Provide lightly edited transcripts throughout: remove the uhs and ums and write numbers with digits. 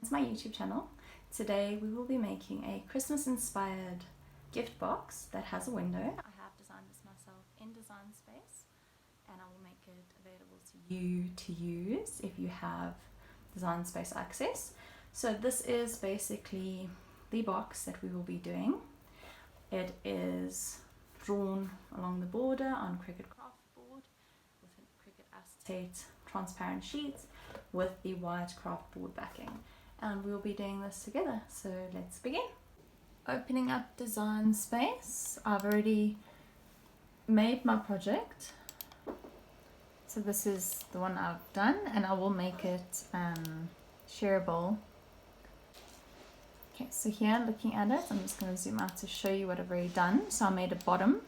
to my YouTube channel. Today we will be making a Christmas inspired gift box that has a window. I have designed this myself in Design Space and I will make it available to you to use if you have Design Space access. So this is basically the box that we will be doing. It is drawn along the border on Cricut craft board with a Cricut acetate transparent sheets with the white craft board backing, and we'll be doing this together. So let's begin. Opening up Design Space, I've already made my project. So this is the one I've done, and I will make it shareable. Okay, so here looking at it, I'm just going to zoom out to show you what I've already done. So I made a bottom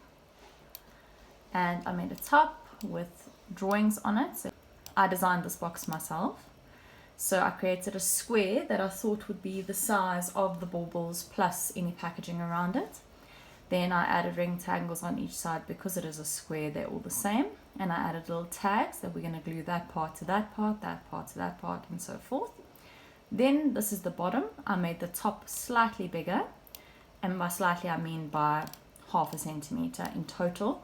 and I made a top with drawings on it. So I designed this box myself. So I created a square that I thought would be the size of the baubles plus any packaging around it. Then I added rectangles on each side because it is a square, they're all the same. And I added little tags that we're going to glue that part to that part, that part to that part, and so forth. Then this is the bottom. I made the top slightly bigger, and by slightly I mean by 1/2 centimeter in total.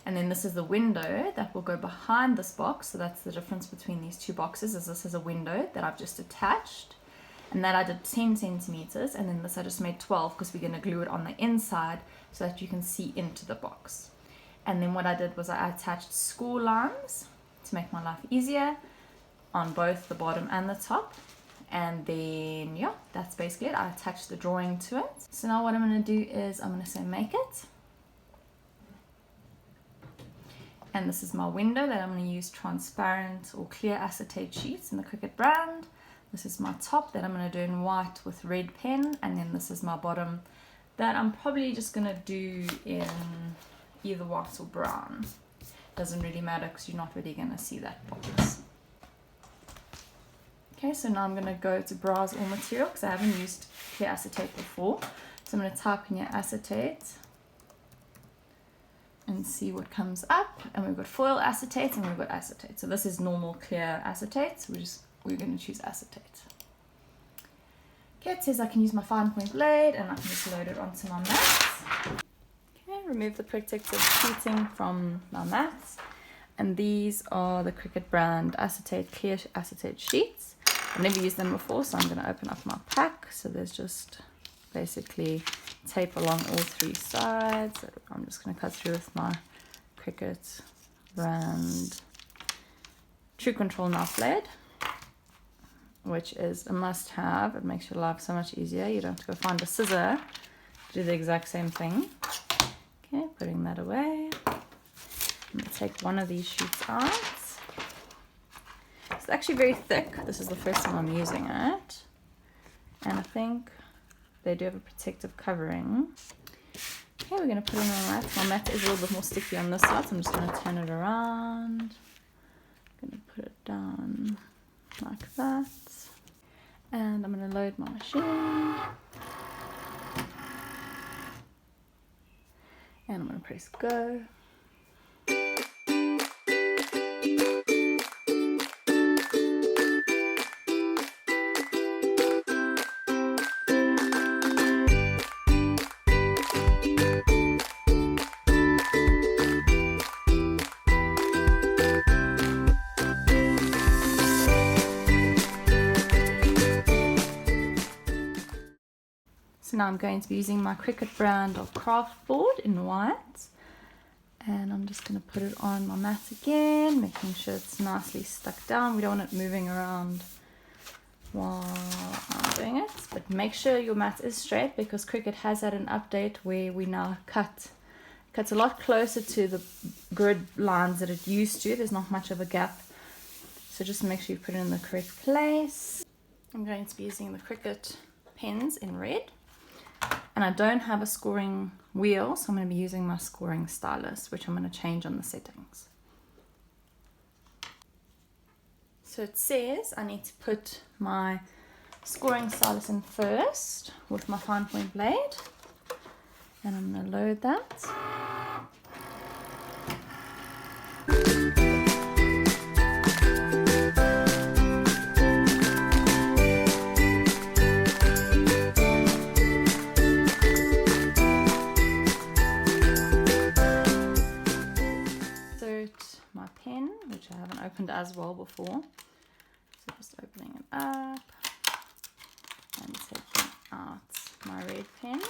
And then this is the window that will go behind this box. So that's the difference between these two boxes, is this is a window that I've just attached, and that I did 10 centimeters, and then this I just made 12 because we're going to glue it on the inside so that you can see into the box. And then what I did was I attached score lines to make my life easier on both the bottom and the top. And then yeah, that's basically it. I attached the drawing to it. So now what I'm going to do is I'm going to say make it. And this is my window that I'm going to use transparent or clear acetate sheets in the Cricut brand. This is my top that I'm going to do in white with red pen. And then this is my bottom that I'm probably just going to do in either white or brown. Doesn't really matter because you're not really going to see that box. Okay, so now I'm going to go to browse all material because I haven't used clear acetate before. So I'm going to type in your acetate and see what comes up. And we've got foil acetate and we've got acetate. So this is normal clear acetate. So we're going to choose acetate. Okay, it says I can use my fine point blade and I can just load it onto my mats. Okay, remove the protective sheeting from my mats. And these are the Cricut brand acetate, clear acetate sheets. I've never used them before, so I'm going to open up my pack. So there's just basically tape along all 3 sides. So I'm just going to cut through with my Cricut brand True Control knife blade, which is a must-have. It makes your life so much easier. You don't have to go find a scissor to do the exact same thing. Okay, putting that away. I'm going to take one of these sheets out. It's actually very thick. This is the first time I'm using it. And I think they do have a protective covering. Okay, we're going to put it on my mat. My mat is a little bit more sticky on this side, so I'm just going to turn it around. I'm going to put it down like that. And I'm going to load my machine. And I'm going to press go. So now I'm going to be using my Cricut brand of craft board in white, and I'm just going to put it on my mat again, making sure it's nicely stuck down. We don't want it moving around while I'm doing it, but make sure your mat is straight because Cricut has had an update where we now cuts a lot closer to the grid lines that it used to. There's not much of a gap, so just make sure you put it in the correct place. I'm going to be using the Cricut pens in red. And I don't have a scoring wheel, so I'm going to be using my scoring stylus, which I'm going to change on the settings. So it says I need to put my scoring stylus in first with my fine point blade. And I'm going to load that. as well before. So just opening it up and taking out my red pen,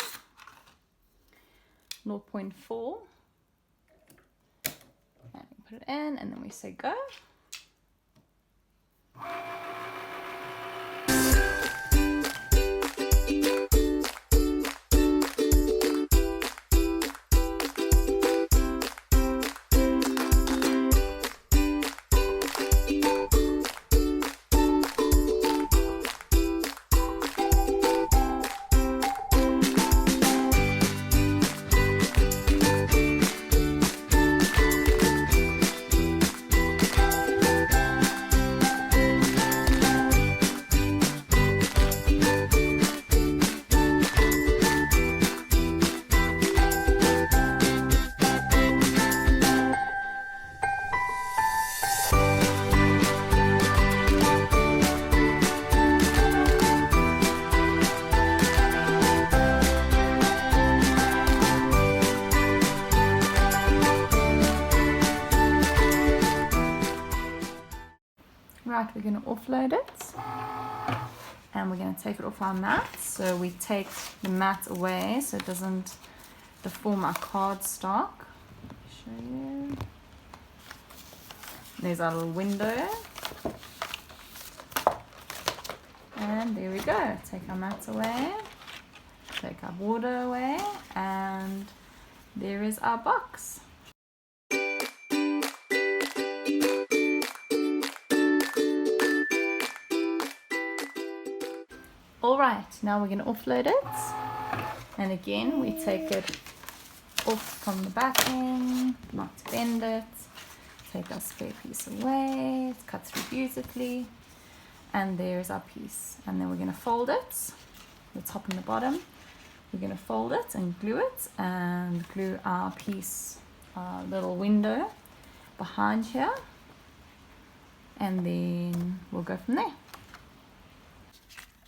0.4, and put it in, and then we say go. Right, we're going to offload it and we're going to take it off our mat. So we take the mat away so it doesn't deform our cardstock. Show you. There's our little window. And there we go. Take our mat away, take our border away, and there is our box. Alright, now we're going to offload it, and again we take it off from the backing, not to bend it, take our spare piece away, it's cut through beautifully, and there's our piece. And then we're going to fold it, the top and the bottom, we're going to fold it and glue it, and glue our piece, our little window behind here, and then we'll go from there.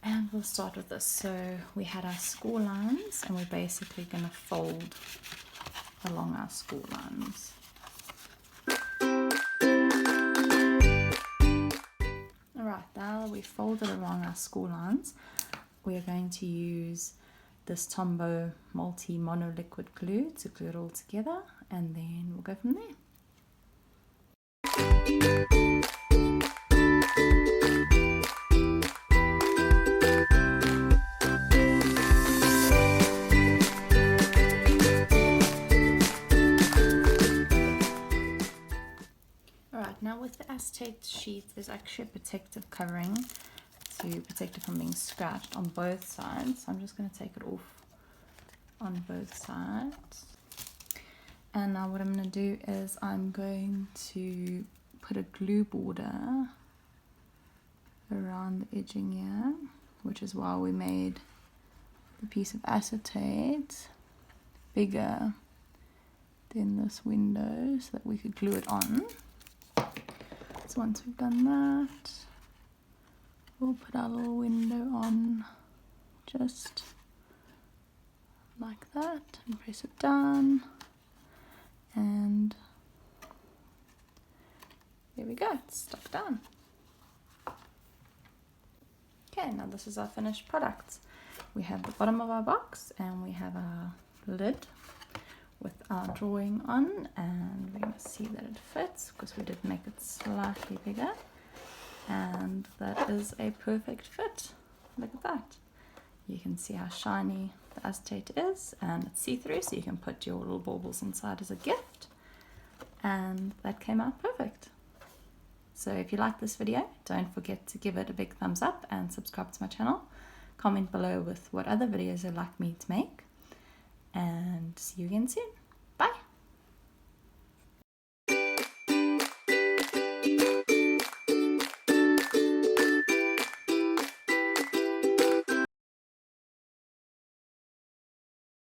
And we'll start with this. So we had our score lines, and we're basically going to fold along our score lines. Alright, now we folded along our score lines, we are going to use this Tombow multi mono liquid glue to glue it all together, and then we'll go from there. Now with the acetate sheet, there's actually a protective covering to protect it from being scratched on both sides. So I'm just going to take it off on both sides. And now what I'm going to do is I'm going to put a glue border around the edging here, which is why we made the piece of acetate bigger than this window so that we could glue it on. So once we've done that, we'll put our little window on just like that and press it down, and there we go, it's stuck down. Okay, now this is our finished product. We have the bottom of our box and we have our lid with our drawing on, and we're going to see that it fits because we did make it slightly bigger, and that is a perfect fit. Look at that. You can see how shiny the acetate is, and it's see-through, so you can put your little baubles inside as a gift, and that came out perfect. So if you like this video, don't forget to give it a big thumbs up and subscribe to my channel. Comment below with what other videos you'd like me to make, and see you again soon.